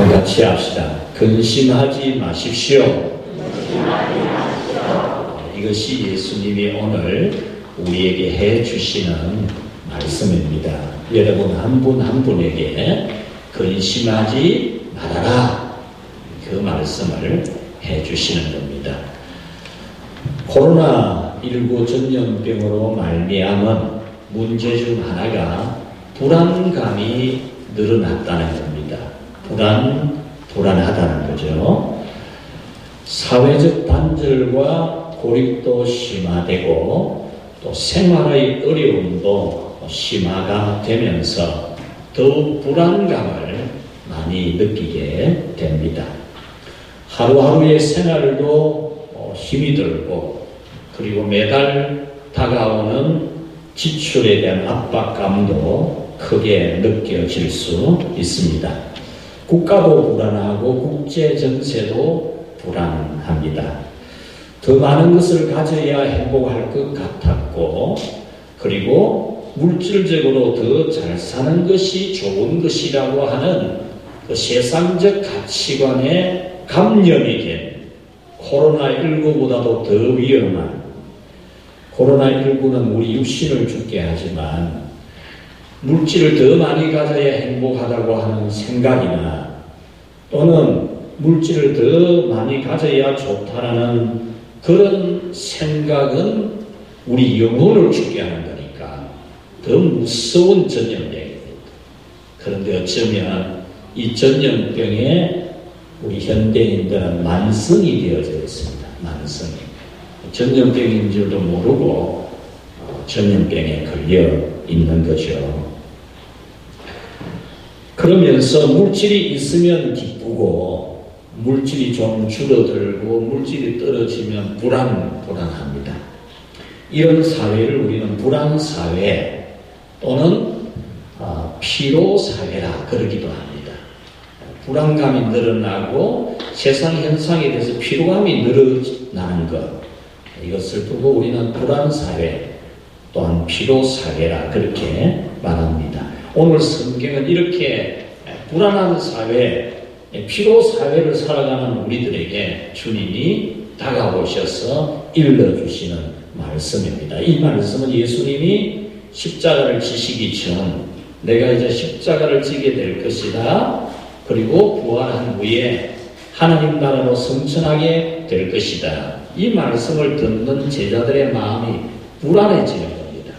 다 같이 합시다. 근심하지 마십시오. 이것이 예수님이 오늘 우리에게 해주시는 말씀입니다. 여러분 한 분 한 분에게 근심하지 말아라, 그 말씀을 해주시는 겁니다. 코로나19 전염병으로 말미암은 문제 중 하나가 불안감이 늘어났다는 겁니다. 불안하다는 거죠. 사회적 단절과 고립도 심화되고 또 생활의 어려움도 심화가 되면서 더욱 불안감을 많이 느끼게 됩니다. 하루하루의 생활도 힘이 들고, 그리고 매달 다가오는 지출에 대한 압박감도 크게 느껴질 수 있습니다. 국가도 불안하고 국제 정세도 불안합니다. 더 많은 것을 가져야 행복할 것 같았고, 그리고 물질적으로 더 잘 사는 것이 좋은 것이라고 하는 그 세상적 가치관에 감염이 된 코로나19보다도 더 위험한, 코로나19는 우리 육신을 죽게 하지만 물질을 더 많이 가져야 행복하다고 하는 생각이나, 또는 물질을 더 많이 가져야 좋다라는 그런 생각은 우리 영혼을 죽게 하는 거니까 더 무서운 전염병입니다. 그런데 어쩌면 이 전염병에 우리 현대인들은 만성이 되어져 있습니다. 만성이. 전염병인 줄도 모르고 전염병에 걸려 있는 거죠. 그러면서 물질이 있으면 기쁘고, 물질이 좀 줄어들고 물질이 떨어지면 불안합니다. 이런 사회를 우리는 불안사회 또는 피로사회라 그러기도 합니다. 불안감이 늘어나고 세상 현상에 대해서 피로감이 늘어나는 것, 이것을 두고 우리는 불안사회 또한 피로사회라 그렇게 말합니다. 오늘 성경은 이렇게 불안한 사회, 피로사회를 살아가는 우리들에게 주님이 다가오셔서 일러주시는 말씀입니다. 이 말씀은 예수님이 십자가를 지시기 전, 내가 이제 십자가를 지게 될 것이다, 그리고 부활한 후에 하나님 나라로 승천하게 될 것이다, 이 말씀을 듣는 제자들의 마음이 불안해지는 겁니다.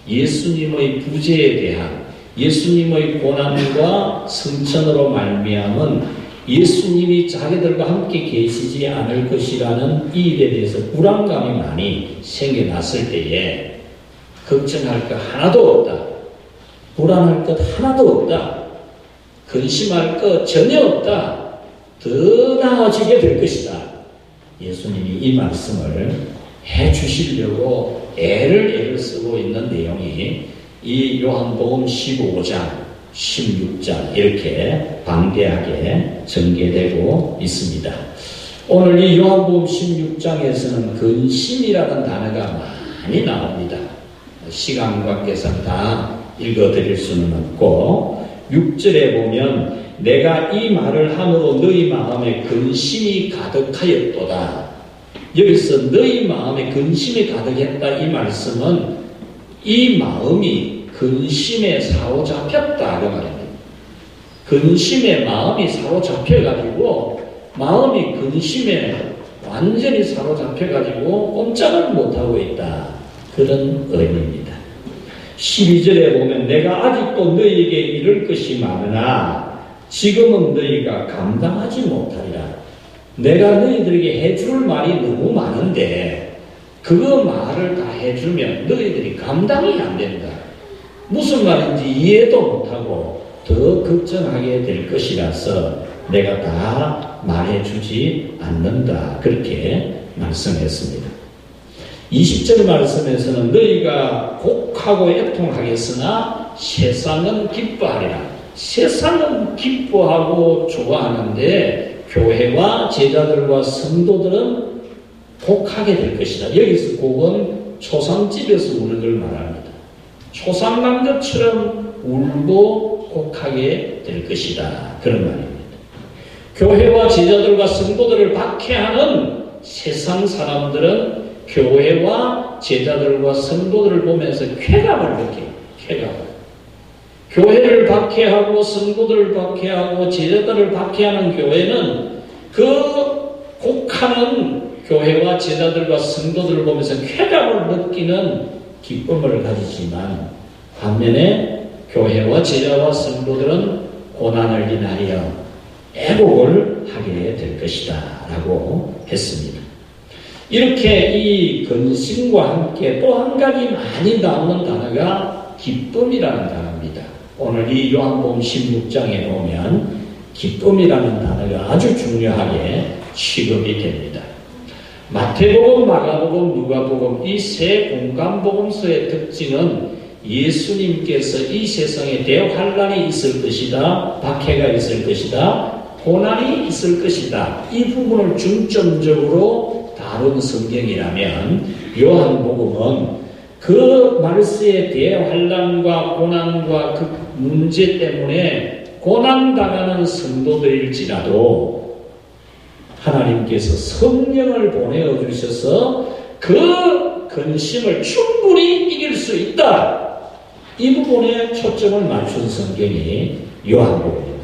예수님의 부재에 대한, 예수님의 고난과 승천으로 말미암은 예수님이 자기들과 함께 계시지 않을 것이라는 이 일에 대해서 불안감이 많이 생겨났을 때에 걱정할 것 하나도 없다, 불안할 것 하나도 없다, 근심할 것 전혀 없다, 더 나아지게 될 것이다, 예수님이 이 말씀을 해주시려고 애를 쓰고 있는 내용이 이 요한복음 15장 16장 이렇게 방대하게 전개되고 있습니다. 오늘 이 요한복음 16장에서는 근심이라는 단어가 많이 나옵니다. 시간 관계상 다 읽어드릴 수는 없고, 6절에 보면 내가 이 말을 함으로 너희 마음에 근심이 가득하였도다. 여기서 너희 마음에 근심이 가득했다, 이 말씀은 이 마음이 근심에 사로잡혔다 그 말입니다. 근심에 마음이 사로잡혀가지고, 마음이 근심에 완전히 사로잡혀가지고 꼼짝을 못하고 있다, 그런 의미입니다. 12절에 보면 내가 아직도 너희에게 이를 것이 많으나 지금은 너희가 감당하지 못하리라. 내가 너희들에게 해줄 말이 너무 많은데 그 말을 다 해주면 너희들이 감당이 안 된다. 무슨 말인지 이해도 못하고 더 걱정하게 될 것이라서 내가 다 말해주지 않는다, 그렇게 말씀했습니다. 20절 말씀에서는 너희가 곡하고 애통하겠으나 세상은 기뻐하리라. 세상은 기뻐하고 좋아하는데 교회와 제자들과 성도들은 곡하게 될 것이다. 여기서 곡은 초상집에서 우는 걸 말합니다. 초상난 것처럼 울고 곡하게 될 것이다, 그런 말입니다. 교회와 제자들과 성도들을 박해하는 세상 사람들은 교회와 제자들과 성도들을 보면서 쾌감을 느껴요. 쾌감을. 교회를 박해하고 성도들을 박해하고 제자들을 박해하는 교회는 그 곡하는 교회와 제자들과 성도들을 보면서 쾌감을 느끼는 기쁨을 가지지만, 반면에 교회와 제자와 성도들은 고난을 인하여 애곡을 하게 될 것이다 라고 했습니다. 이렇게 이 근심과 함께 또 한 가지 많이 나오는 단어가 기쁨이라는 단어입니다. 오늘 이 요한복음 16장에 보면 기쁨이라는 단어가 아주 중요하게 취급이 됩니다. 마태복음, 마가복음, 누가복음 이 세 공간복음서의 특징은 예수님께서 이 세상에 대환란이 있을 것이다, 박해가 있을 것이다, 고난이 있을 것이다, 이 부분을 중점적으로 다룬 성경이라면, 요한복음은 그 말세의 대환란과 고난과 그 문제 때문에 고난당하는 성도들일지라도 하나님께서 성령을 보내어 주셔서 그 근심을 충분히 이길 수 있다, 이 부분에 초점을 맞춘 성경이 요한복음입니다.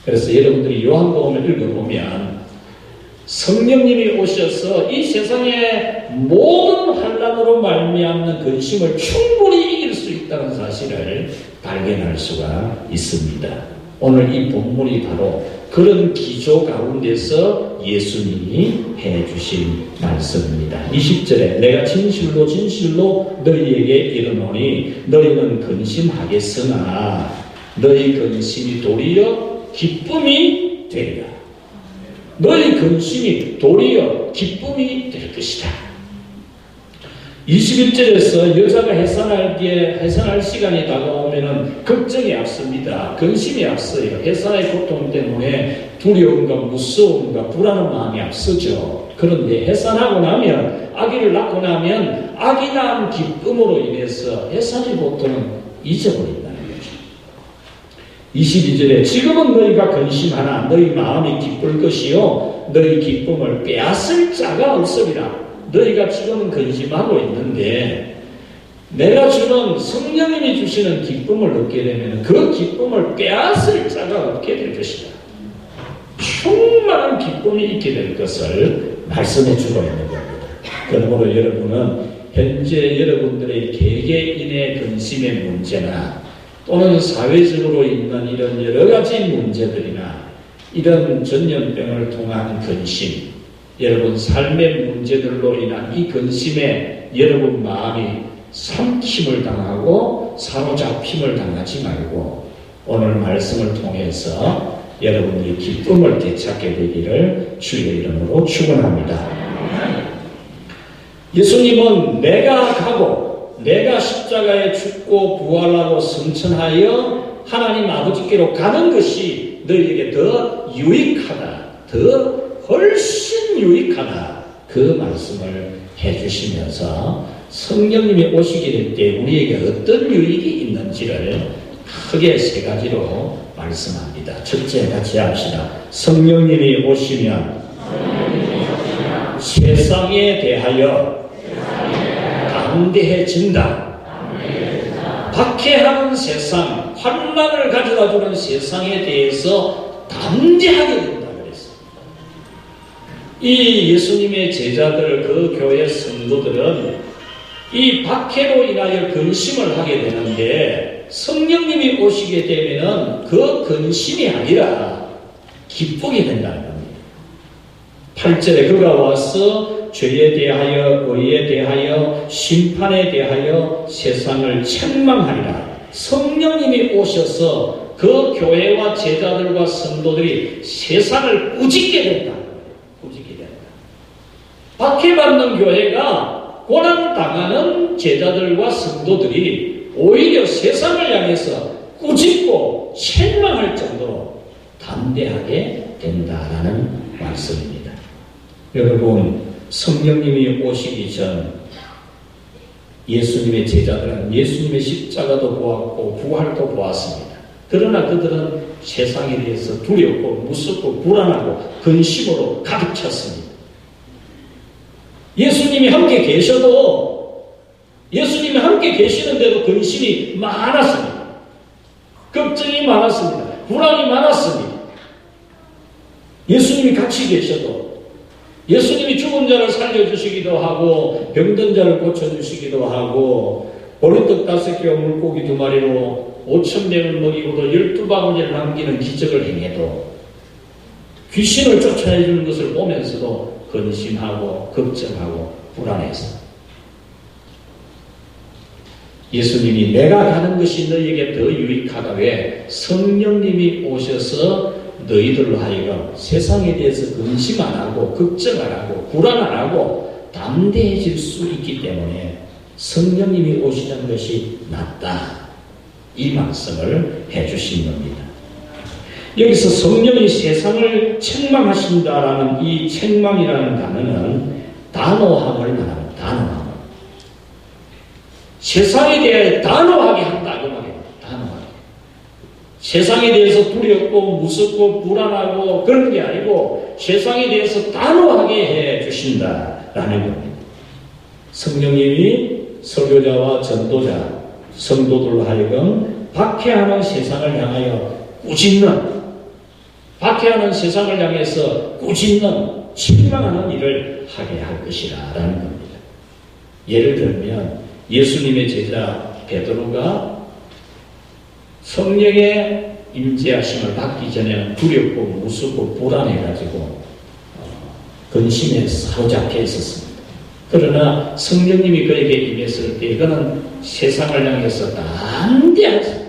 그래서 여러분들이 요한복음을 읽어보면 성령님이 오셔서 이 세상의 모든 환난으로 말미암는 근심을 충분히 이길 수 있다는 사실을 발견할 수가 있습니다. 오늘 이 본문이 바로 그런 기조 가운데서 예수님이 해주신 말씀입니다. 20절에 내가 진실로 진실로 너희에게 이르노니 너희는 근심하겠으나 너희 근심이 도리어 기쁨이 되리라. 너희 근심이 도리어 기쁨이 될 것이다. 21절에서 여자가 해산할 시간이 다가오면은 걱정이 앞섭니다. 근심이 앞서요. 해산의 고통 때문에 두려움과 무서움과 불안한 마음이 앞서죠. 그런데 해산하고 나면, 아기를 낳고 나면 아기 낳은 기쁨으로 인해서 해산의 고통은 잊어버린다는 거죠. 22절에 지금은 너희가 근심하나 너희 마음이 기쁠 것이요 너희 기쁨을 빼앗을 자가 없으리라. 너희가 지금은 근심하고 있는데 내가 주는 성령님이 주시는 기쁨을 얻게 되면 그 기쁨을 빼앗을 자가 없게 될 것이다. 충만한 기쁨이 있게 될 것을 말씀해 주고 있는 겁니다. 그러므로 여러분은 현재 여러분들의 개개인의 근심의 문제나 또는 사회적으로 있는 이런 여러 가지 문제들이나 이런 전염병을 통한 근심, 여러분 삶의 문제들로 인한 이 근심에 여러분 마음이 삼킴을 당하고 사로잡힘을 당하지 말고 오늘 말씀을 통해서 여러분이 기쁨을 되찾게 되기를 주의 이름으로 축원합니다. 예수님은 내가 가고 내가 십자가에 죽고 부활하고 승천하여 하나님 아버지께로 가는 것이 너희에게 더 유익하다, 더 훨씬 유익하다, 그 말씀을 해주시면서 성령님이 오시게 될 때 우리에게 어떤 유익이 있는지를 크게 세 가지로 말씀합니다. 첫째, 같이 합시다. 성령님이 오시면 세상에 대하여 담대해진다. 박해하는 세상, 환난을 가져다주는 세상에 대해서 담대하게 된다. 이 예수님의 제자들, 그 교회 성도들은 이 박해로 인하여 근심을 하게 되는데 성령님이 오시게 되면은 그 근심이 아니라 기쁘게 된다는 겁니다. 8절에 그가 와서 죄에 대하여 의에 대하여 심판에 대하여 세상을 책망하리라. 성령님이 오셔서 그 교회와 제자들과 성도들이 세상을 꾸짖게 된다. 박해받는 교회가 고난당하는 제자들과 성도들이 오히려 세상을 향해서 꾸짖고 책망할 정도로 담대하게 된다라는 말씀입니다. 여러분, 성령님이 오시기 전 예수님의 제자들은 예수님의 십자가도 보았고 부활도 보았습니다. 그러나 그들은 세상에 대해서 두렵고 무섭고 불안하고 근심으로 가득 찼습니다. 예수님이 함께 계시는데도 근심이 많았습니다. 걱정이 많았습니다. 불안이 많았습니다. 예수님이 같이 계셔도, 예수님이 죽은 자를 살려주시기도 하고 병든 자를 고쳐주시기도 하고 보리떡 5개와 물고기 2마리로 5,000명을 먹이고도 12바구니를 남기는 기적을 행해도 귀신을 쫓아내주는 것을 보면서도 근심하고 걱정하고 불안해서 예수님이 내가 가는 것이 너희에게 더 유익하다 왜 성령님이 오셔서 너희들로 하여금 세상에 대해서 근심 안 하고 걱정 안 하고 불안 안 하고 담대해질 수 있기 때문에 성령님이 오시는 것이 낫다. 이 말씀을 해주신 겁니다. 여기서 성령이 세상을 책망하신다라는 이 책망이라는 단어는 단호함을 말합니다. 단호함. 세상에 대해 단호하게 한다. 그 말이에요. 단호하게. 세상에 대해서 두렵고 무섭고 불안하고 그런 게 아니고 세상에 대해서 단호하게 해 주신다라는 겁니다. 성령님이 설교자와 전도자, 성도들로 하여금 박해하는 세상을 향하여 꾸짖는, 박해하는 세상을 향해서 꾸짖는, 책망하는 일을 하게 할 것이라는 겁니다. 예를 들면 예수님의 제자 베드로가 성령의 임재하심을 받기 전에는 두렵고 무섭고 불안해가지고 근심에 사로잡혀 있었습니다. 그러나 성령님이 그에게 임했을 때 그는 세상을 향해서 담대하지.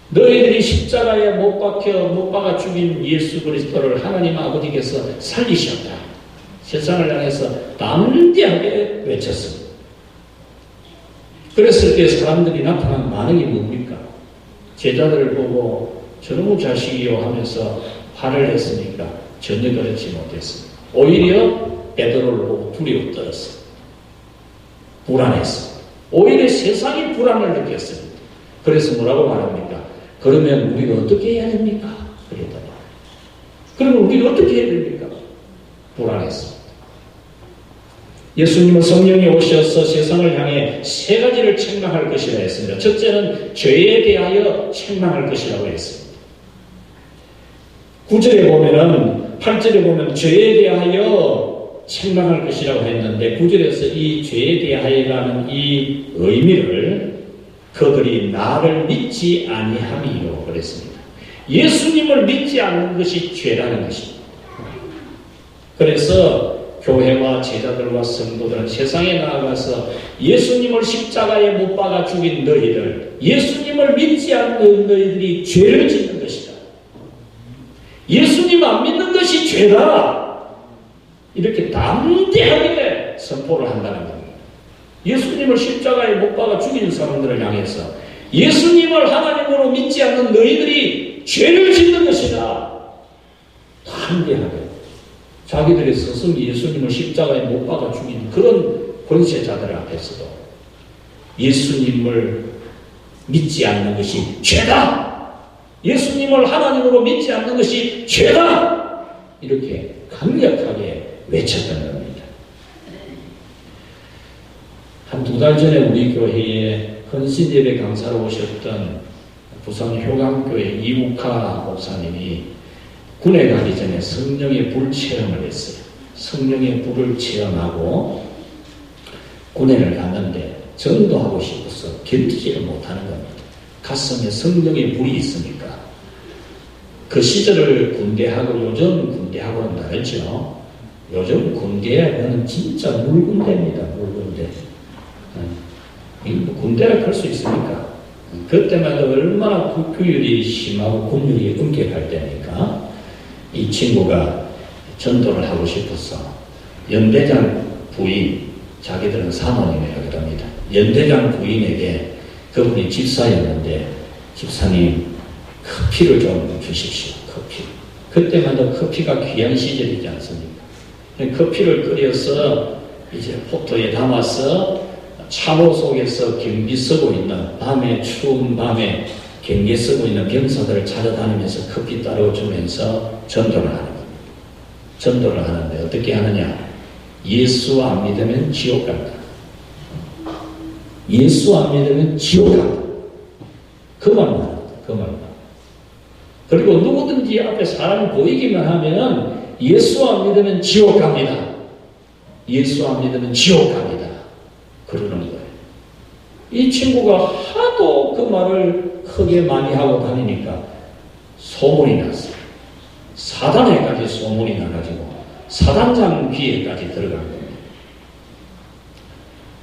너희들이 십자가에 못 박아 죽인 예수 그리스도를 하나님 아버지께서 살리셨다. 세상을 향해서 담대하게 외쳤습니다. 그랬을 때 사람들이 나타난 반응이 뭡니까? 제자들을 보고 저놈의 자식이요 하면서 화를 냈으니까 전혀 그렇지 못했습니다. 오히려 베드로를 보고 두려워 떨었습니다. 불안했습니다. 오히려 세상이 불안을 느꼈습니다. 그래서 뭐라고 말합니까? 그러면 우리가 어떻게 해야 됩니까? 그랬더니 그러면 우리가 어떻게 해야 됩니까? 불안했습니다. 예수님은 성령이 오셔서 세상을 향해 3가지를 책망할 것이라 했습니다. 첫째는 죄에 대하여 책망할 것이라고 했습니다. 8절에 보면 죄에 대하여 책망할 것이라고 했는데 9절에서 이 죄에 대하여라는 이 의미를 그들이 나를 믿지 아니함이요 그랬습니다. 예수님을 믿지 않는 것이 죄라는 것입니다. 그래서 교회와 제자들과 성도들은 세상에 나아가서 예수님을 십자가에 못 박아 죽인 너희들, 예수님을 믿지 않는 너희들이 죄를 짓는 것이다. 예수님 안 믿는 것이 죄다. 이렇게 담대하게 선포를 한다는 겁니다. 예수님을 십자가에 못 박아 죽이는 사람들을 향해서 예수님을 하나님으로 믿지 않는 너희들이 죄를 짓는 것이다. 담대하게. 자기들이 스스로 예수님을 십자가에 못 박아 죽인 그런 권세자들 앞에서도 예수님을 믿지 않는 것이 죄다. 예수님을 하나님으로 믿지 않는 것이 죄다. 이렇게 강력하게 외쳤던 겁니다. 한 2달 전에 우리 교회에 헌신예배 강사로 오셨던 부산 효강교회 이국하 목사님이 군에 가기 전에 성령의 불 체험을 했어요. 성령의 불을 체험하고 군에를 갔는데 전도하고 싶어서 견디지를 못하는 겁니다. 가슴에 성령의 불이 있으니까. 그 시절을 군대하고 요즘 군대하고는 다르죠. 요즘 군대는 진짜 물군대입니다. 물군대. 군대를 갈 수 있습니까? 그때마다 얼마나 국교율이 심하고 군율이 엄격할 때니까 이 친구가 전도를 하고 싶어서 연대장 부인, 자기들은 사모님이라고 합니다. 연대장 부인에게 그분이 집사였는데 집사님 커피를 좀 주십시오. 커피. 그때마다 커피가 귀한 시절이지 않습니까? 커피를 끓여서 이제 포토에 담아서 차로 속에서 경비 서고 있는 밤에 추운 밤에 경계 쓰고 있는 병사들을 찾아다니면서 커피 따로 주면서 전도를 하는 겁니다. 전도를 하는데 어떻게 하느냐? 예수 안 믿으면 지옥 간다. 예수 안 믿으면 지옥 간다. 그 말만 합니다. 그 말만. 그리고 누구든지 앞에 사람이 보이기만 하면은 예수 안 믿으면 지옥 갑니다. 예수 안 믿으면 지옥 갑니다. 그러는 거예요. 이 친구가 하도 그 말을 크게 많이 하고 다니니까 소문이 났어요. 사단에까지 소문이 나가지고 사단장 귀에까지 들어간 겁니다.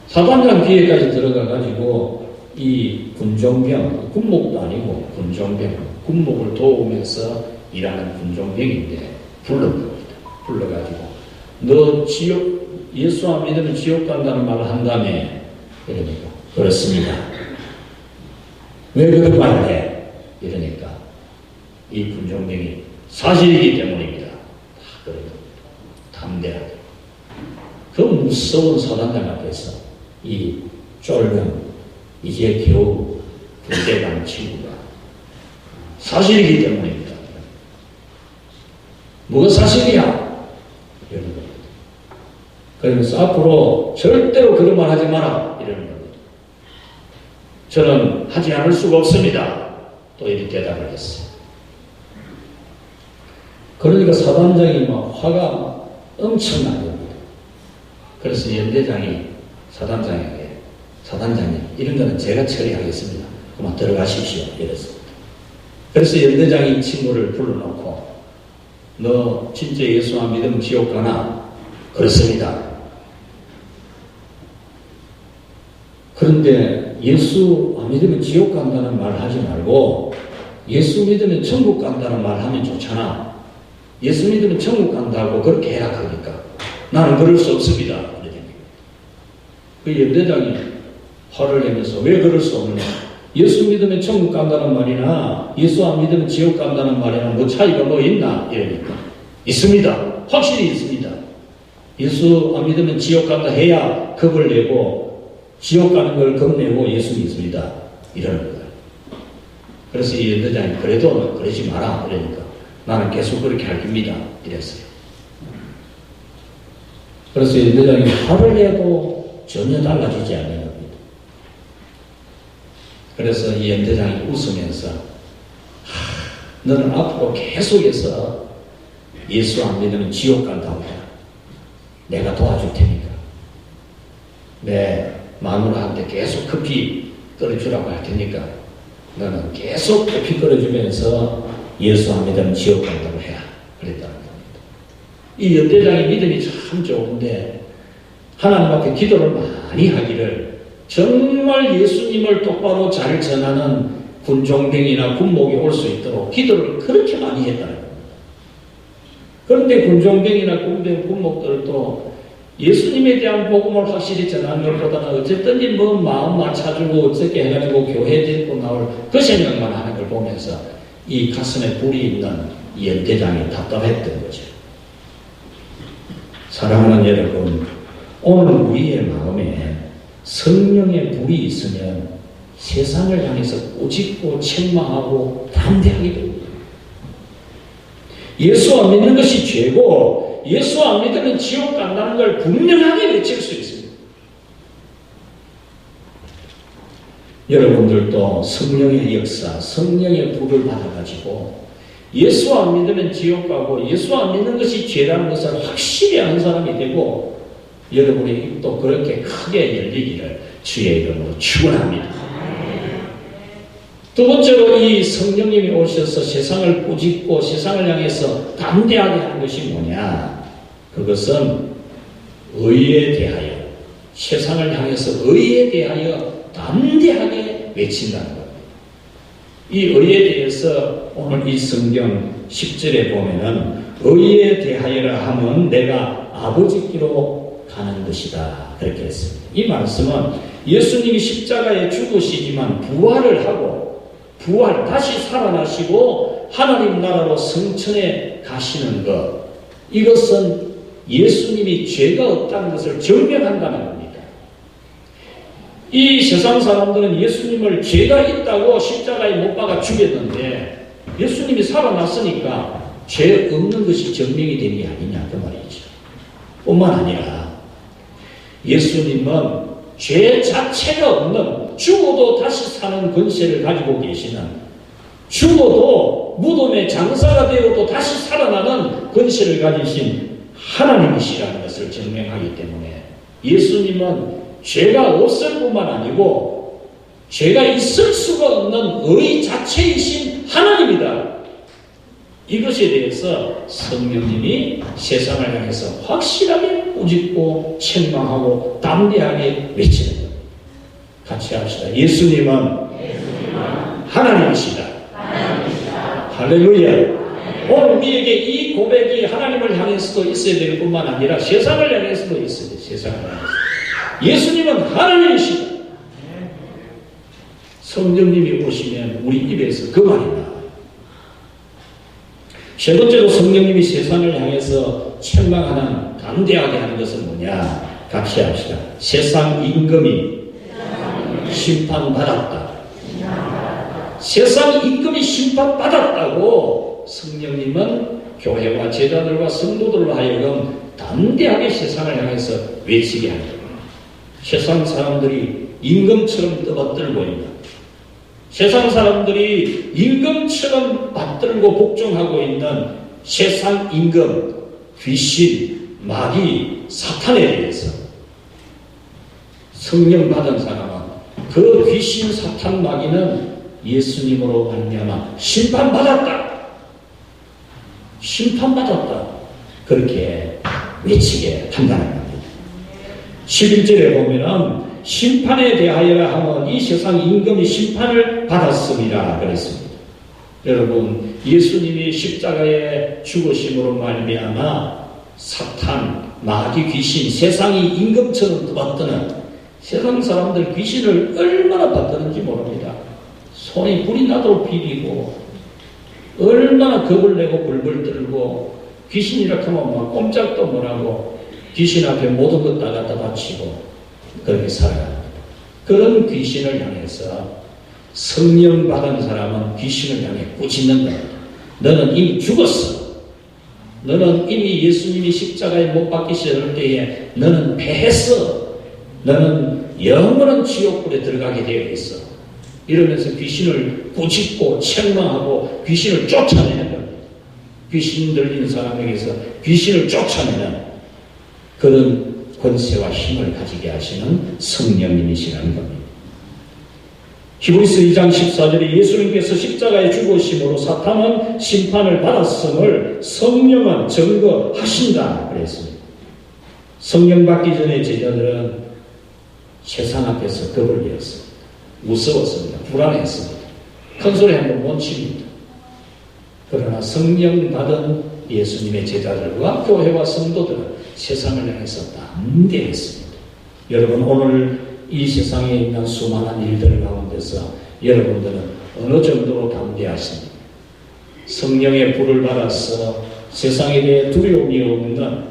사단장 귀에까지 들어가가지고 이 군종병, 군목도 아니고 군종병, 군목을 도우면서 일하는 군종병인데 불른 겁니다. 불러가지고 너 지옥, 예수 안 믿으면 지옥 간다는 말을 한다며. 이러니까 그렇습니다. 왜 그런 말을 해? 이러니까 이 군종병이 사실이기 때문입니다. 그래요. 담대하게. 그 무서운 사단장 앞에서 이 쫄면 이제 겨우 군대 간 친구가 사실이기 때문입니다. 뭐가 사실이야? 이러는 겁니다. 그러면서 앞으로 절대로 그런 말 하지 마라. 이러는 겁니다. 저는 하지 않을 수가 없습니다. 또 이렇게 대답을 했어요. 그러니까 사단장이 막 화가 엄청난 겁니다. 그래서 연대장이 사단장에게 사단장님 이런 거는 제가 처리하겠습니다. 그만 들어가십시오. 이랬습니다. 그래서 연대장이 이 친구를 불러놓고 너 진짜 예수 안 믿으면 지옥 가나? 그렇습니다. 그런데 예수 안 믿으면 지옥 간다는 말 하지 말고 예수 믿으면 천국 간다는 말 하면 좋잖아. 예수 믿으면 천국 간다고 그렇게 해라 그러니까 나는 그럴 수 없습니다. 그 연대장이 화를 내면서 왜 그럴 수 없느냐? 예수 믿으면 천국 간다는 말이나 예수 안 믿으면 지옥 간다는 말이나 뭐 차이가 뭐 있나? 이러니까 있습니다. 확실히 있습니다. 예수 안 믿으면 지옥 간다 해야 겁을 내고 지옥 가는 걸 겁내고 예수 믿습니다. 이러는 거예요. 그래서 이 연대장이 그래도 그러지 마라. 그러니까 나는 계속 그렇게 할 겁니다. 이랬어요. 그래서 연대장이 화를 내도 전혀 달라지지 않는 겁니다. 그래서 이 연대장이 웃으면서 너는 앞으로 계속해서 예수 안 믿으면 지옥 간다고 해라. 내가 도와줄 테니까. 내 마누라한테 계속 커피 끓여주라고 할 테니까 너는 계속 커피 끓여주면서 예수 안 믿으면 지옥 간다고 해라. 그랬다는 겁니다. 이 연대장의 믿음이 참 좋은데 하나님 앞에 기도를 많이 하기를 정말 예수님을 똑바로 잘 전하는 군종병이나 군목이 올 수 있도록 기도를 그렇게 많이 했다는 겁니다. 그런데 군종병이나 군목들도 예수님에 대한 복음을 확실히 전하는 것보다는 어쨌든 뭐 마음 맞춰주고 어떻게 해가지고 교회 데리고 나올 그 생각만 하는 걸 보면서 이 가슴에 불이 있는 이 연대장이 답답했던 거죠. 사랑하는 여러분, 오늘 우리의 마음에 성령의 불이 있으면 세상을 향해서 꾸짖고 책망하고 담대하게 됩니다. 예수 안 믿는 것이 죄고 예수 안 믿으면 지옥 간다는 걸 분명하게 외칠 수 있습니다. 여러분들도 성령의 역사, 성령의 불을 받아가지고 예수 안 믿으면 지옥 가고 예수 안 믿는 것이 죄라는 것을 확실히 아는 사람이 되고 여러분의 입도 그렇게 크게 열리기를 주의 이름으로 축원합니다. 두 번째로 이 성령님이 오셔서 세상을 꾸짖고 세상을 향해서 담대하게 하는 것이 뭐냐? 그것은 의에 대하여 세상을 향해서 의에 대하여 담대하게 외친다는 겁니다. 이 의에 대해서 오늘 이 성경 10절에 보면은 의에 대하여라 하면 내가 아버지께로 가는 것이다. 그렇게 했습니다. 이 말씀은 예수님이 십자가에 죽으시지만 부활을 하고 다시 살아나시고 하나님 나라로 성천에 가시는 것, 이것은 예수님이 죄가 없다는 것을 증명한다는 겁니다. 이 세상 사람들은 예수님을 죄가 있다고 십자가에 못 박아 죽였는데 예수님이 살아났으니까 죄 없는 것이 증명이 된 게 아니냐 그 말이죠. 뿐만 아니라 예수님은 죄 자체가 없는 죽어도 다시 사는 권세를 가지고 계시는, 죽어도 무덤에 장사가 되어도 다시 살아나는 권세를 가지신 하나님이시라는 것을 증명하기 때문에 예수님은 죄가 없을 뿐만 아니고 죄가 있을 수가 없는 의 자체이신 하나님이다. 이것에 대해서 성령님이 세상을 향해서 확실하게 꾸짖고 책망하고 담대하게 외치는 겁니다. 같이 합시다. 예수님은 하나님이시다. 할렐루야. 오늘 우리에게 이 고백이 하나님을 향해서도 있어야 될 뿐만 아니라 세상을 향해서도 있어야 돼요. 세상을 향해서. 예수님은 하나님이시다. 성령님이 오시면 우리 입에서 그 말이 나와요. 세 번째로 성령님이 세상을 향해서 책망하는, 담대하게 하는 것은 뭐냐? 같이 합시다. 세상 임금이 심판받았다. 세상 임금이 심판받았다고 성령님은 교회와 제자들과 성도들로 하여금 담대하게 세상을 향해서 외치게 합니다. 세상 사람들이 임금처럼 떠받들고 있는, 세상 사람들이 임금처럼 받들고 복종하고 있는 세상 임금, 귀신, 마귀, 사탄에 대해서 성령 받은 사람은 그 귀신, 사탄, 마귀는 예수님으로 말미암아 심판받았다. 심판받았다. 그렇게 외치게 한다는 겁니다. 11절에 보면은 심판에 대하여 하면 이 세상 임금이 심판을 받았습니다. 그랬습니다. 여러분, 예수님이 십자가에 죽으심으로 말미암아 사탄, 마귀, 귀신, 세상이 임금처럼 떠받드는 세상 사람들 귀신을 얼마나 받드는지 모릅니다. 손이 불이 나도록 비비고 얼마나 겁을 내고 불불 떨고 귀신이라 하면 막 꼼짝도 못하고 귀신 앞에 모든 것 다 갖다 바치고 그렇게 살아갑니다. 그런 귀신을 향해서 성령 받은 사람은 귀신을 향해 꾸짖는 겁니다. 너는 이미 죽었어. 너는 이미 예수님이 십자가에 못 박히실 때에 너는 패했어. 너는 영원한 지옥불에 들어가게 되어 있어. 이러면서 귀신을 꾸짖고 책망하고 귀신을 쫓아내는 겁니다. 귀신 들린 사람에게서 귀신을 쫓아내는 그런 권세와 힘을 가지게 하시는 성령님이시라는 겁니다. 히브리서 2장 14절에 예수님께서 십자가에 죽으심으로 사탄은 심판을 받았음을 성령은 증거하신다 그랬습니다. 성령 받기 전에 제자들은 세상 앞에서 겁을 내었습니다. 무서웠습니다. 불안했습니다. 큰 소리 한번 못 칩니다. 그러나 성령 받은 예수님의 제자들과 교회와 성도들은 세상을 향해서 담대했습니다. 여러분, 오늘 이 세상에 있는 수많은 일들 가운데서 여러분들은 어느 정도로 담대하십니까? 성령의 불을 받아서 세상에 대해 두려움이 없는,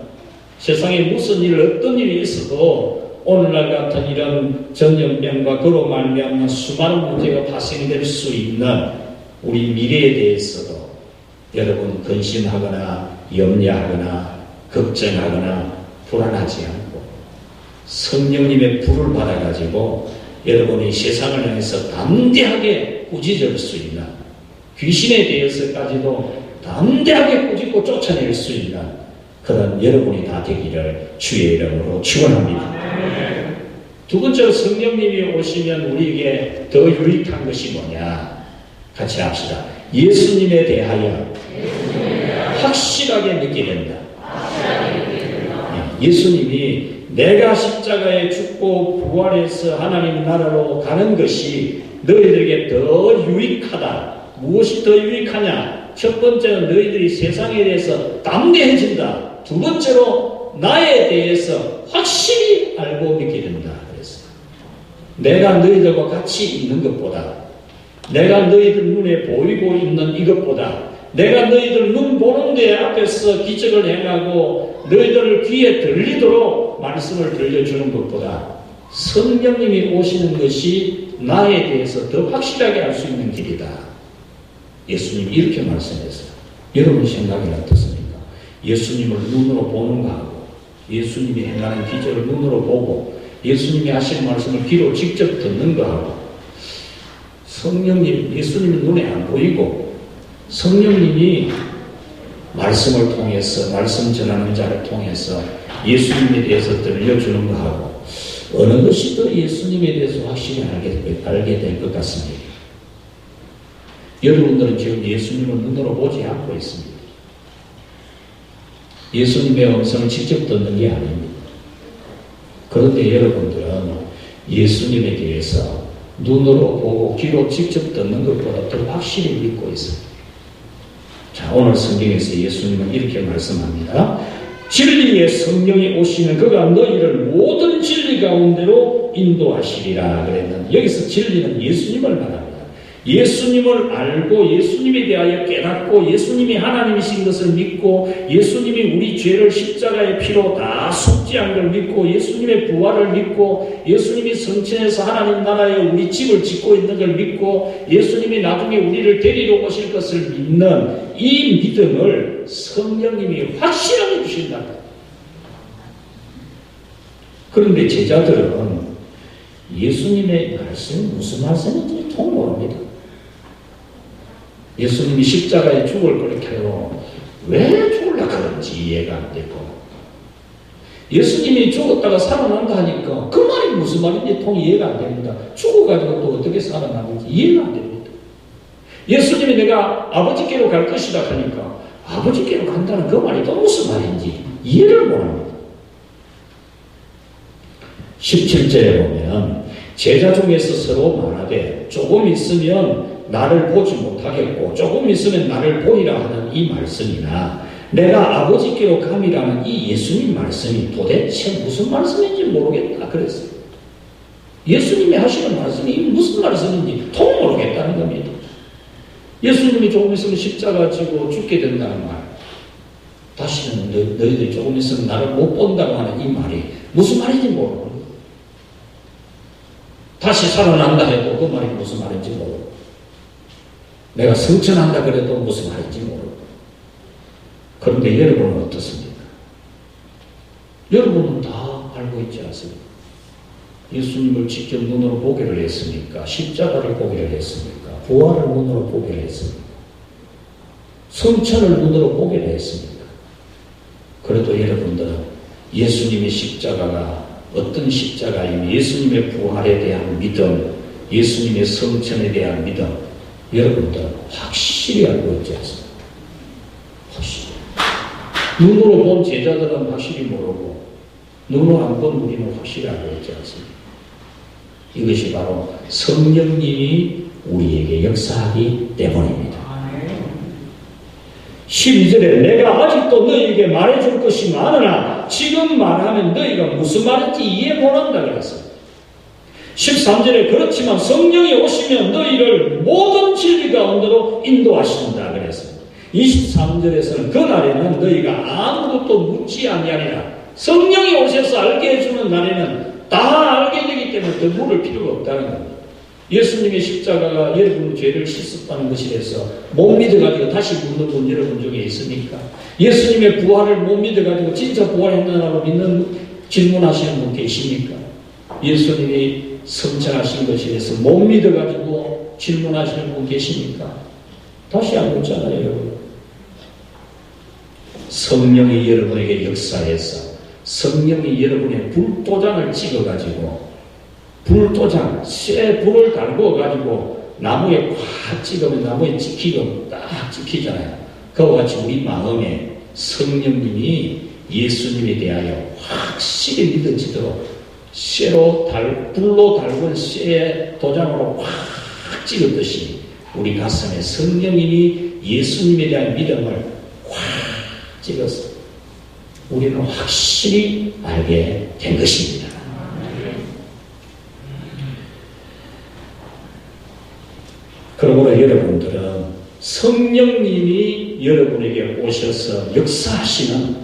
세상에 무슨 일, 어떤 일이 있어도 오늘날 같은 이런 전염병과 그로 말미암는 수많은 문제가 발생될 수 있는 우리 미래에 대해서도 여러분 근심하거나 염려하거나 걱정하거나 불안하지 않고 성령님의 불을 받아가지고 여러분이 세상을 향해서 담대하게 꾸짖을 수 있는, 귀신에 대해서까지도 담대하게 꾸짖고 쫓아낼 수 있는 그런 여러분이 다 되기를 주의 이름으로 축원합니다. 두 번째로 성령님이 오시면 우리에게 더 유익한 것이 뭐냐? 같이 합시다. 예수님에 대하여 확실하게 믿게 된다. 예수님이 내가 십자가에 죽고 부활해서 하나님 나라로 가는 것이 너희들에게 더 유익하다. 무엇이 더 유익하냐? 첫 번째는 너희들이 세상에 대해서 담대해진다. 두 번째로 나에 대해서 확실히 알고 믿게 된다. 그랬어요. 내가 너희들과 같이 있는 것보다, 내가 너희들 눈에 보이고 있는 이것보다, 내가 너희들 눈 보는 데 앞에서 기적을 행하고 너희들 귀에 들리도록 말씀을 들려주는 것보다 성령님이 오시는 것이 나에 대해서 더 확실하게 알 수 있는 길이다. 예수님이 이렇게 말씀했어요. 여러분 생각이 어떻습니까? 예수님을 눈으로 보는 거하고 예수님이 행하는 기적을 눈으로 보고 예수님이 하시는 말씀을 귀로 직접 듣는 거하고 성령님, 예수님이 눈에 안 보이고 성령님이 말씀을 통해서 말씀 전하는 자를 통해서 예수님에 대해서 들려주는 거하고 어느 것이 더 예수님에 대해서 확실히 알게 될 것 같습니다. 여러분들은 지금 예수님을 눈으로 보지 않고 있습니다. 예수님의 음성을 직접 듣는 게 아닙니다. 그런데 여러분들은 예수님에 대해서 눈으로 보고 귀로 직접 듣는 것보다 더 확실히 믿고 있습니다. 자, 오늘 성경에서 예수님은 이렇게 말씀합니다. 진리의 성령이 오시면 그가 너희를 모든 진리 가운데로 인도하시리라 그랬는데 여기서 진리는 예수님을 말합니다. 예수님을 알고 예수님에 대하여 깨닫고 예수님이 하나님이신 것을 믿고 예수님이 우리 죄를 십자가의 피로 다 속죄한 걸 믿고 예수님의 부활을 믿고 예수님이 성천에서 하나님 나라에 우리 집을 짓고 있는 걸 믿고 예수님이 나중에 우리를 데리러 오실 것을 믿는 이 믿음을 성령님이 확실하게 주신다. 그런데 제자들은 예수님의 말씀이 무슨 말씀인지 통 모릅니다. 예수님이 십자가에 죽을 그렇게요. 왜 죽으려고 그런지 이해가 안 되고 예수님이 죽었다가 살아난다 하니까 그 말이 무슨 말인지 통 이해가 안 됩니다. 죽어가지고 또 어떻게 살아나는지 이해가 안 됩니다. 예수님이 내가 아버지께로 갈 것이다 하니까 아버지께로 간다는 그 말이 또 무슨 말인지 이해를 못합니다. 17절에 보면 제자 중에서 서로 말하되 조금 있으면 나를 보지 못하겠고 조금 있으면 나를 보리라 하는 이 말씀이나 내가 아버지께로 감이라는 이 예수님 말씀이 도대체 무슨 말씀인지 모르겠다 그랬어요. 예수님이 하시는 말씀이 무슨 말씀인지 통 모르겠다는 겁니다. 예수님이 조금 있으면 십자가 지고 죽게 된다는 말, 다시는 너희들이 조금 있으면 나를 못 본다고 하는 이 말이 무슨 말인지 모르고 다시 살아난다 해도 그 말이 무슨 말인지 모르고 내가 성천한다 그래도 무슨 말인지 모르고 그런데 여러분은 어떻습니까? 여러분은 다 알고 있지 않습니까? 예수님을 직접 눈으로 보기를 했습니까? 십자가를 보기를 했습니까? 부활을 눈으로 보기를 했습니까? 성천을 눈으로 보기를 했습니까? 그래도 여러분들은 예수님의 십자가가 어떤 십자가이며 예수님의 부활에 대한 믿음, 예수님의 성천에 대한 믿음 여러분들은 확실히 알고 있지 않습니까? 확실히. 눈으로 본 제자들은 확실히 모르고 눈으로 안 본 우리는 확실히 알고 있지 않습니까? 이것이 바로 성령님이 우리에게 역사하기 때문입니다. 12절에 내가 아직도 너희에게 말해줄 것이 많으나 지금 말하면 너희가 무슨 말인지 이해 못한다 그랬습니다. 13절에 그렇지만 성령이 오시면 너희를 모든 진리 가운데로 인도하신다 그랬습니다. 23절에서는 그날에는 너희가 아무것도 묻지 아니하리라. 성령이 오셔서 알게 해주는 날에는 다 알게 되기 때문에 더 물을 필요가 없다는 겁니다. 예수님의 십자가가 여러분 죄를 씻었다는 것이라서 못 믿어가지고 다시 묻는 분 여러분 중에 있습니까? 예수님의 부활을 못 믿어가지고 진짜 부활했나라고 믿는 질문하시는 분 계십니까? 예수님이 성천하신 것이라서 못 믿어가지고 질문하시는 분 계십니까? 다시 안 묻잖아요, 여러분. 성령이 여러분에게 역사해서 성령이 여러분의 불도장을 찍어가지고 불도장, 쇠 불을 달궈가지고 나무에 꽉 찍으면 나무에 찍히고 딱 찍히잖아요. 그와 같이 우리 마음에 성령님이 예수님에 대하여 확실히 믿어지도록 불로 달군 쇠 도장으로 꽉 찍었듯이 우리 가슴에 성령님이 예수님에 대한 믿음을 꽉 찍어서 우리는 확실히 알게 된 것입니다. 그러므로 여러분들은 성령님이 여러분에게 오셔서 역사하시는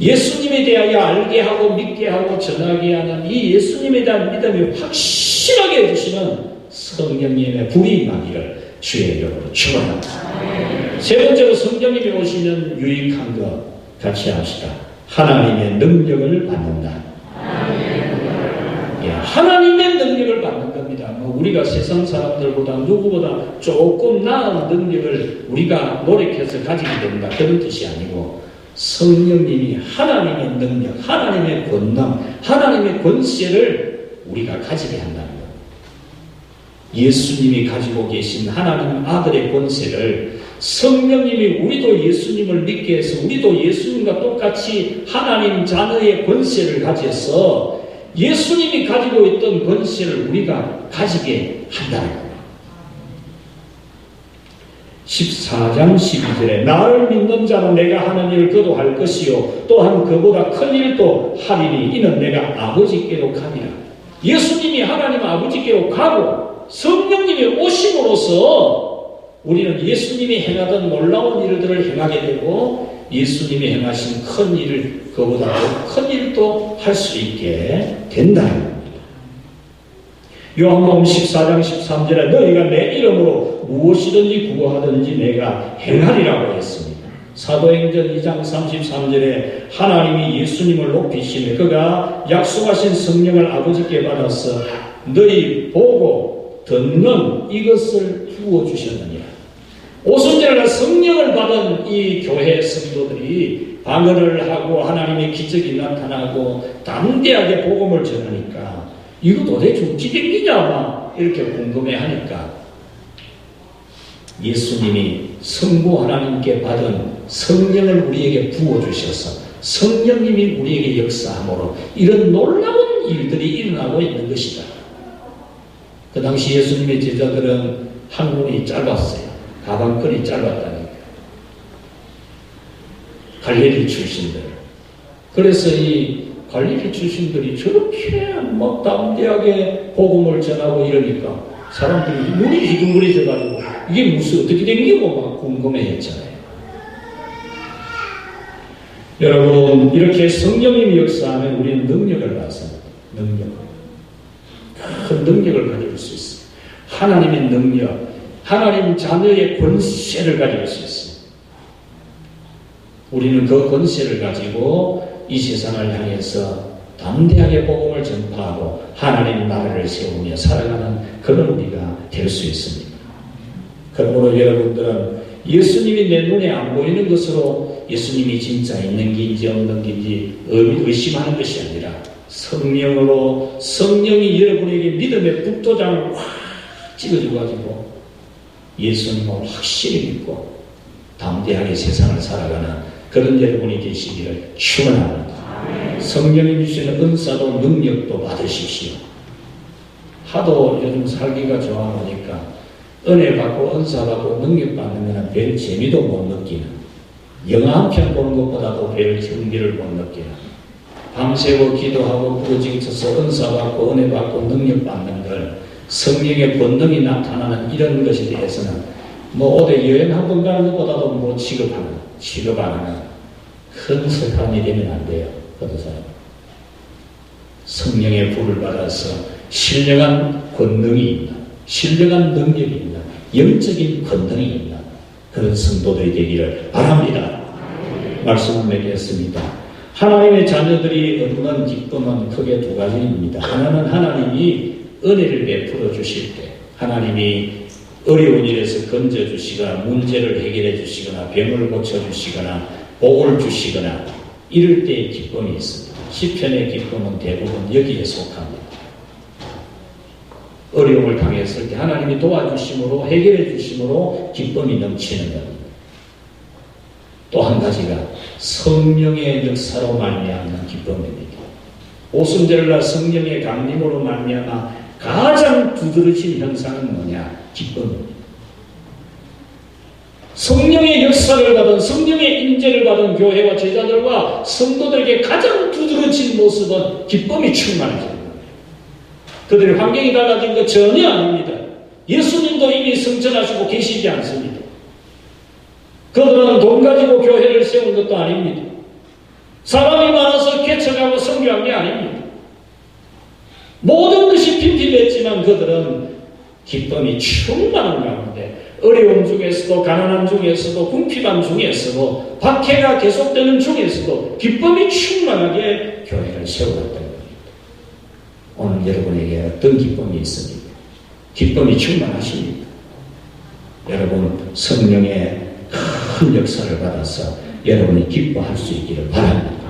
예수님에 대하여 알게 하고 믿게 하고 전하게 하는 이 예수님에 대한 믿음이 확실하게 해주시는 성령님의 불이 임하기를 주의 이름으로 축원합니다. 세 번째로 성령님이 오시는 유익한 것 같이 합시다. 하나님의 능력을 받는다. 하나님의 능력을 받는 겁니다. 우리가 세상 사람들보다 누구보다 조금 나은 능력을 우리가 노력해서 가지게 된다, 그런 뜻이 아니고 성령님이 하나님의 능력, 하나님의 권능, 하나님의 권세를 우리가 가지게 한다는 것. 예수님이 가지고 계신 하나님 아들의 권세를 성령님이 우리도 예수님을 믿게 해서 우리도 예수님과 똑같이 하나님 자녀의 권세를 가져서 예수님이 가지고 있던 권세를 우리가 가지게 한다는 겁니다. 14장 12절에 나를 믿는 자는 내가 하는 일을 그도 할 것이요 또한 그보다 큰 일도 하리니 이는 내가 아버지께로 가니라. 예수님이 하나님 아버지께로 가고 성령님이 오심으로써 우리는 예수님이 행하던 놀라운 일들을 행하게 되고 예수님이 행하신 큰 일을 그보다 더 큰 일도 할 수 있게 된다는 겁니다. 요한복음 14장 13절에 너희가 내 이름으로 무엇이든지 구하든지 내가 행하리라고 했습니다. 사도행전 2장 33절에 하나님이 예수님을 높이시며 그가 약속하신 성령을 아버지께 받아서 너희 보고 듣는 이것을 부어주셨느니라. 오순절날 성령을 받은 이 교회 성도들이 방언을 하고 하나님의 기적이 나타나고 담대하게 복음을 전하니까 이거 도대체 어찌 된 기냐 막 이렇게 궁금해하니까 예수님이 성부 하나님께 받은 성령을 우리에게 부어주셔서 성령님이 우리에게 역사함으로 이런 놀라운 일들이 일어나고 있는 것이다. 그 당시 예수님의 제자들은 한눈이 짧았어요. 가방끈이 짧았다니까. 갈릴리 출신들. 그래서 이 갈릴리 출신들이 저렇게 막 담대하게 복음을 전하고 이러니까 사람들이 눈이 휘둥그레져가지고 이게 무슨 어떻게 된 거고 막 궁금해했잖아요. 여러분 이렇게 성령님이 역사하면 우리는 능력을 받습니다. 큰 능력을 가질 수 있어요. 하나님의 능력, 하나님 자녀의 권세를 가질 수 있습니다. 우리는 그 권세를 가지고 이 세상을 향해서 담대하게 복음을 전파하고 하나님 나라를 세우며 살아가는 그런 우리가 될 수 있습니다. 그러므로 여러분들은 예수님이 내 눈에 안 보이는 것으로 예수님이 진짜 있는 긴지 없는 긴지 의심하는 것이 아니라 성령으로 성령이 여러분에게 믿음의 북도장을 확 찍어줘가지고 예수님을 확실히 믿고 담대하게 세상을 살아가는 그런 여러분이 되시기를 축원합니다. 성령이 주시는 은사도 능력도 받으십시오. 하도 요즘 살기가 좋아하니까 은혜 받고 은사 받고 능력 받는 것은 별 재미도 못 느끼는, 영화 한 편 보는 것보다도 별 정기를 못 느끼는, 밤새고 기도하고 부르짖어서 은사 받고 은혜 받고 능력 받는 걸 성령의 본능이 나타나는 이런 것에 대해서는 어디 여행 한 번 가는 것보다도 못 취급 안 하는 큰 사람이 되면 안 돼요. 그런 사람. 성령의 불을 받아서 신령한 권능이 있는, 신령한 능력이 있는, 영적인 권능이 있는 그런 성도들이 되기를 바랍니다. 말씀을 맺겠습니다. 하나님의 자녀들이 얻는 기쁨은 크게 두 가지입니다. 하나는 하나님이 은혜를 베풀어 주실 때 하나님이 어려운 일에서 건져주시거나 문제를 해결해 주시거나 병을 고쳐주시거나 복을 주시거나 이럴 때의 기쁨이 있습니다. 시편의 기쁨은 대부분 여기에 속합니다. 어려움을 당했을 때 하나님이 도와주심으로 해결해 주심으로 기쁨이 넘치는 겁니다. 또 한 가지가 성령의 역사로 말미암는 기쁨입니다. 오순절날 성령의 강림으로 말미암아 가장 두드러진 현상은 뭐냐? 기쁨입니다. 성령의 역사를 받은, 성령의 인재를 받은 교회와 제자들과 성도들에게 가장 두드러진 모습은 기쁨이 충만해집니다. 그들의 환경이 달라진 것 전혀 아닙니다. 예수님도 이미 승천하시고 계시지 않습니다. 그들은 돈 가지고 교회를 세운 것도 아닙니다. 사람이 많아서 개척하고 성교한 게 아닙니다. 모든 것이 빈핍했지만 그들은 기쁨이 충만한 가운데 어려움 중에서도 가난한 중에서도 궁핍한 중에서도 박해가 계속되는 중에서도 기쁨이 충만하게 교회를 세워갔던 겁니다. 오늘 여러분에게 어떤 기쁨이 있습니까? 기쁨이 충만하십니까? 여러분 성령의 큰 역사를 받아서 여러분이 기뻐할 수 있기를 바랍니다.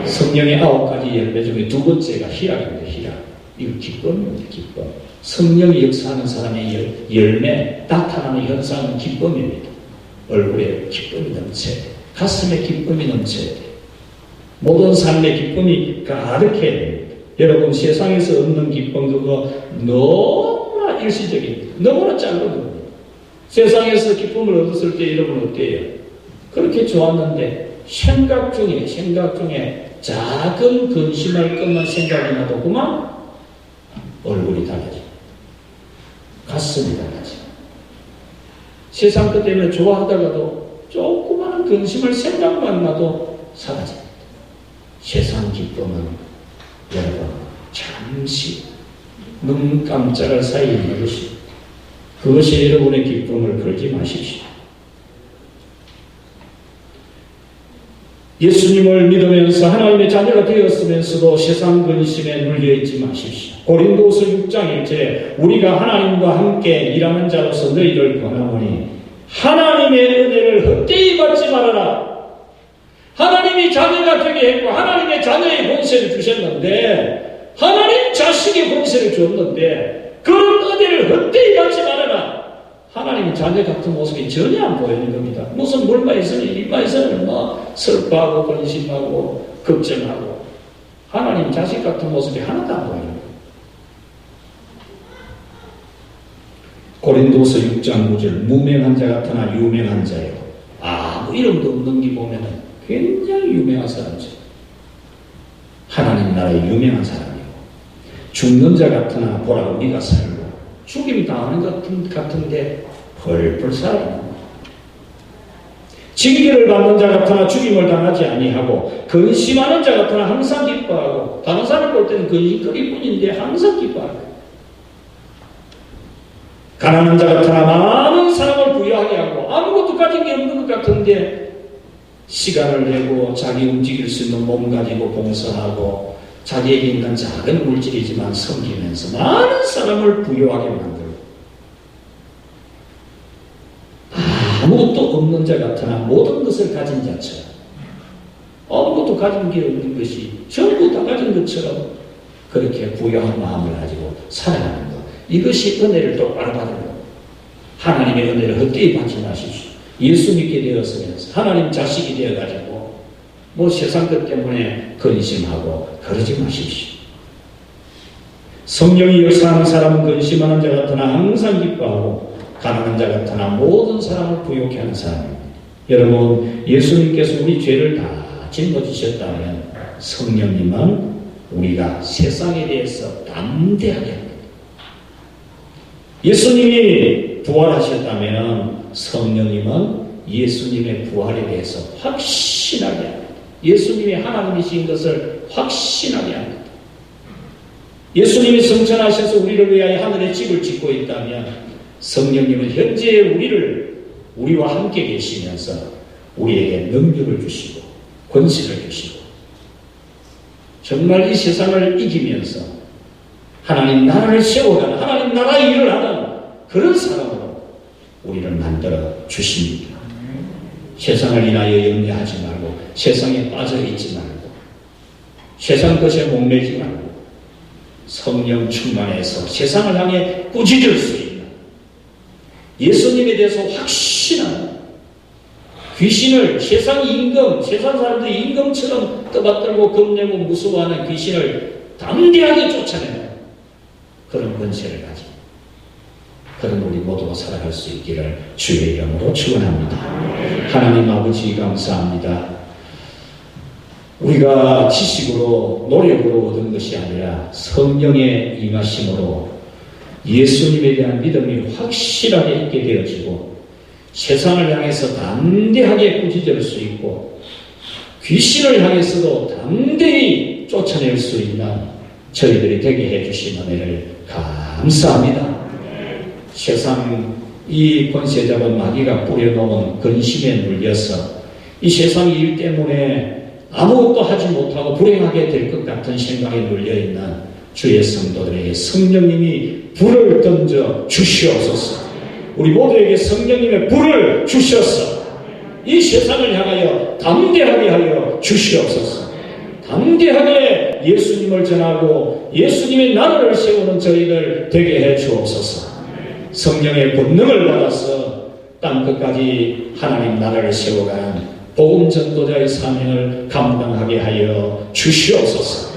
성령의 9가지 열매 중에 두 번째가 희락입니다. 희락. 이거 기쁨입니다. 기쁨. 성령이 역사하는 사람의 열매, 나타나는 현상은 기쁨입니다. 얼굴에 기쁨이 넘쳐야 돼. 가슴에 기쁨이 넘쳐야 돼. 모든 삶의 기쁨이 가득해야 됩니다. 여러분 세상에서 얻는 기쁨 그거 너무나 일시적입니다. 너무나 짧은 겁니다. 세상에서 기쁨을 얻었을 때 여러분 어때요? 그렇게 좋았는데 생각 중에 작은 근심할 것만 생각이 나도 그만 얼굴이 달라져. 가슴이 달라져. 세상 것 때문에 좋아하다가도 조그마한 근심할 생각만 나도 사라집니다. 세상 기쁨은 여러분 잠시 눈 깜짝할 사이에 있는 것입니다. 그것이 여러분의 기쁨을 걸지 마십시오. 예수님을 믿으면서 하나님의 자녀가 되었으면서도 세상 근심에 눌려있지 마십시오. 고린도서 6장 1절에 우리가 하나님과 함께 일하는 자로서 너희를 권하노니 하나님의 은혜를 헛되이 받지 말아라. 하나님이 자녀가 되게 했고 하나님의 자녀의 권세를 주셨는데 하나님 자식의 권세를 줬는데 그런 은혜를 헛되이 받지 말아라. 하나님 자녀 같은 모습이 전혀 안 보이는 겁니다. 무슨 물만 있으니 일만 있으면 슬퍼하고 근심하고 걱정하고 하나님 자식 같은 모습이 하나도 안 보이는 겁니다. 고린도서 6장 9절 무명한 자 같으나 유명한 자요. 아무 이름도 없는 게 보면은 굉장히 유명한 사람이죠. 하나님 나라의 유명한 사람이고 죽는 자 같으나 보라 우리가 살고 죽임 당하는 것 같은데 펄펄 살아갑니다. 징계를 받는 자 같으나 죽임을 당하지 아니하고 근심하는 자 같으나 항상 기뻐하고 다른 사람 볼 때는 근심거릴 뿐인데 항상 기뻐하고 가난한 자 같으나 많은 사람을 부유하게 하고 아무것도 가진 게 없는 것 같은데 시간을 내고 자기 움직일 수 있는 몸 가지고 봉사하고 자기에게 있는 작은 물질이지만 섬기면서 많은 사람을 부유하게 만들고 아무것도 없는 자 같으나 모든 것을 가진 자처럼 아무것도 가진 게 없는 것이 전부 다 가진 것처럼 그렇게 부유한 마음을 가지고 살아가는 것 이것이 은혜를 똑바로 받는 것 하나님의 은혜를 헛되이 받지 마십시오. 예수 믿게 되었으면서 하나님 자식이 되어가지고 세상 것 때문에 근심하고 그러지 마십시오. 성령이 역사하는 사람은 근심하는 자 같으나 항상 기뻐하고 가난한 자 같으나 모든 사람을 부유케 하는 사람입니다. 여러분 예수님께서 우리 죄를 다 짊어지셨다면 성령님은 우리가 세상에 대해서 담대하게 합니다. 예수님이 부활하셨다면 성령님은 예수님의 부활에 대해서 확신하게 합니다. 예수님이 하나님이신 것을 확신하게 합니다. 예수님이 성천하셔서 우리를 위하여 하늘에 집을 짓고 있다면 성령님은 현재 우리와 함께 계시면서 우리에게 능력을 주시고 권세를 주시고 정말 이 세상을 이기면서 하나님 나라를 세워가는 하나님 나라의 일을 하는 그런 사람으로 우리를 만들어 주십니다. 세상을 인하여 염려하지 말고 세상에 빠져 있지 말고 세상 것에 목매지 말고 성령 충만해서 세상을 향해 꾸짖을 수 있는 예수님에 대해서 확신하는 귀신을 세상 사람들이 임금처럼 떠받들고 겁내고 무서워하는 귀신을 담대하게 쫓아내는 그런 권세를 가진 그런 우리 모두가 살아갈 수 있기를 주의 이름으로 축원합니다. 하나님 아버지 감사합니다. 우리가 지식으로 노력으로 얻은 것이 아니라 성령의 임하심으로 예수님에 대한 믿음이 확실하게 있게 되어지고 세상을 향해서 담대하게 꾸짖을 수 있고 귀신을 향해서도 담대히 쫓아낼 수 있는 저희들이 되게 해주신 은혜를 감사합니다. 세상 이 권세 잡은 마귀가 뿌려놓은 근심에 눌려서 이 세상 일 때문에 아무것도 하지 못하고 불행하게 될 것 같은 생각에 눌려있는 주의 성도들에게 성령님이 불을 던져 주시옵소서. 우리 모두에게 성령님의 불을 주셔서 이 세상을 향하여 담대하게 하여 주시옵소서. 담대하게 예수님을 전하고 예수님의 나라를 세우는 저희들 되게 해 주옵소서. 성령의 권능을 받아서 땅끝까지 하나님 나라를 세워가는 복음 전도자의 사명을 감당하게 하여 주시옵소서.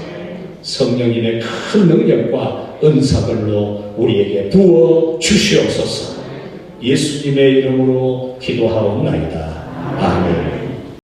성령님의 큰 능력과 은사들로 우리에게 부어 주시옵소서. 예수님의 이름으로 기도하옵나이다. 아멘.